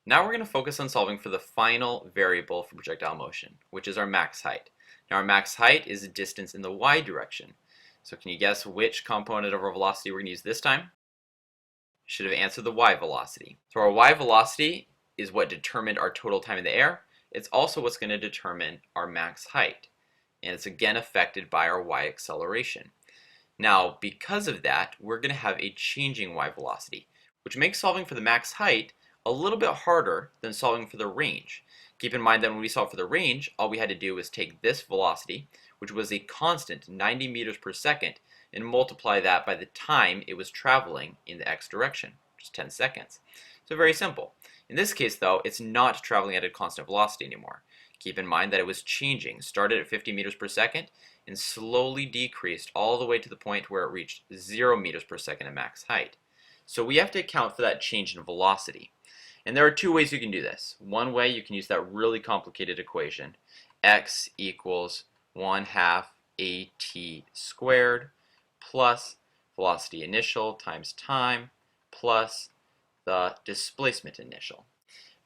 Now we're going to focus on solving for the final variable for projectile motion, which is our max height. Now our max height is a distance in the y direction. So can you guess which component of our velocity we're going to use this time? Should have answered the y velocity. So our y velocity is what determined our total time in the air. It's also what's going to determine our max height. And it's again affected by our y acceleration. Now because of that, we're going to have a changing y velocity, which makes solving for the max height a little bit harder than solving for the range. Keep in mind that when we solved for the range, all we had to do was take this velocity, which was a constant 90 meters per second, and multiply that by the time it was traveling in the x direction, which is 10 seconds. So very simple. In this case though, it's not traveling at a constant velocity anymore. Keep in mind that it was changing, started at 50 meters per second, and slowly decreased all the way to the point where it reached 0 meters per second at max height. So we have to account for that change in velocity. And there are two ways you can do this. One way, you can use that really complicated equation, x equals 1/2 at squared plus velocity initial times time plus the displacement initial.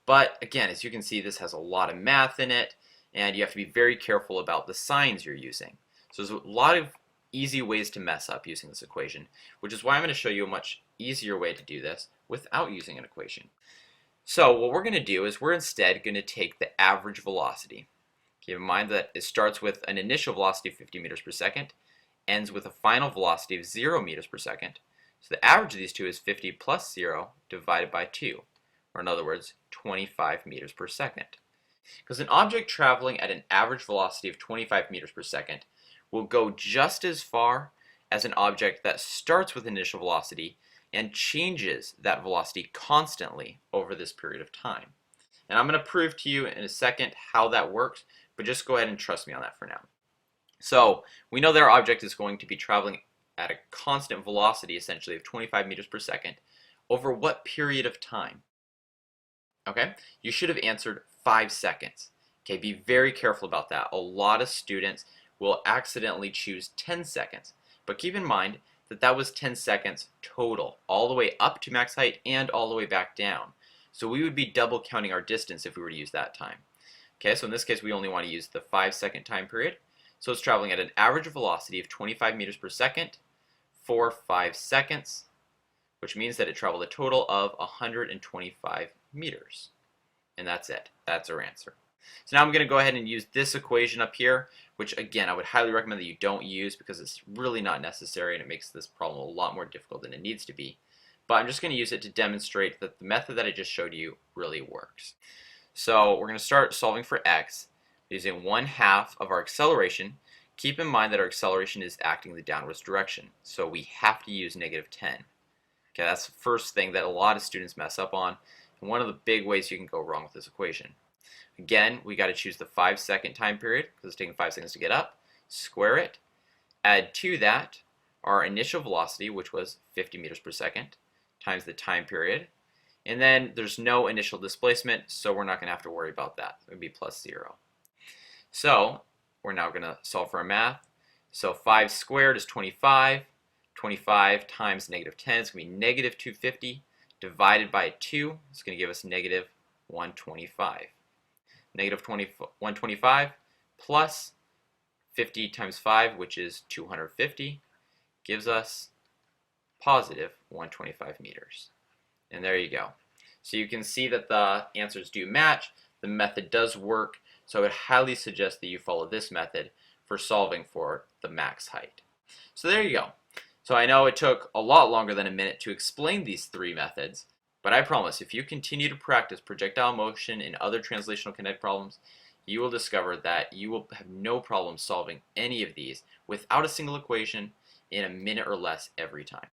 But again, as you can see, this has a lot of math in it, and you have to be very careful about the signs you're using. So there's a lot of easy ways to mess up using this equation, which is why I'm going to show you a much easier way to do this without using an equation. So what we're going to do is we're instead going to take the average velocity. Keep in mind that it starts with an initial velocity of 50 meters per second, ends with a final velocity of 0 meters per second. So the average of these two is 50 plus 0 divided by 2, or in other words, 25 meters per second. Because an object traveling at an average velocity of 25 meters per second will go just as far as an object that starts with initial velocity and changes that velocity constantly over this period of time. And I'm going to prove to you in a second how that works, but just go ahead and trust me on that for now. So we know that our object is going to be traveling at a constant velocity, essentially, of 25 meters per second over what period of time? Okay, you should have answered 5 seconds. Okay, be very careful about that. A lot of students will accidentally choose 10 seconds, but keep in mind that that was 10 seconds total, all the way up to max height and all the way back down. So we would be double counting our distance if we were to use that time. Okay, so in this case we only want to use the 5-second time period. So it's traveling at an average velocity of 25 meters per second for 5 seconds, which means that it traveled a total of 125 meters. And that's it. That's our answer. So now I'm going to go ahead and use this equation up here, which again I would highly recommend that you don't use because it's really not necessary and it makes this problem a lot more difficult than it needs to be. But I'm just going to use it to demonstrate that the method that I just showed you really works. So we're going to start solving for x using 1/2 of our acceleration. Keep in mind that our acceleration is acting in the downwards direction, so we have to use -10. Okay, that's the first thing that a lot of students mess up on, and one of the big ways you can go wrong with this equation. Again, we got to choose the 5-second time period because it's taking 5 seconds to get up, square it, add to that our initial velocity, which was 50 meters per second, times the time period, and then there's no initial displacement, so we're not going to have to worry about that. It would be plus 0. So we're now going to solve for our math. So 5 squared is 25. 25 times -10 is going to be -250 divided by 2. It's going to give us -125. -125 plus 50 times 5, which is 250, gives us positive 125 meters. And there you go. So you can see that the answers do match. The method does work, so I would highly suggest that you follow this method for solving for the max height. So there you go. So I know it took a lot longer than a minute to explain these 3 methods, but I promise if you continue to practice projectile motion and other translational kinetic problems, you will discover that you will have no problem solving any of these without a single equation in a minute or less every time.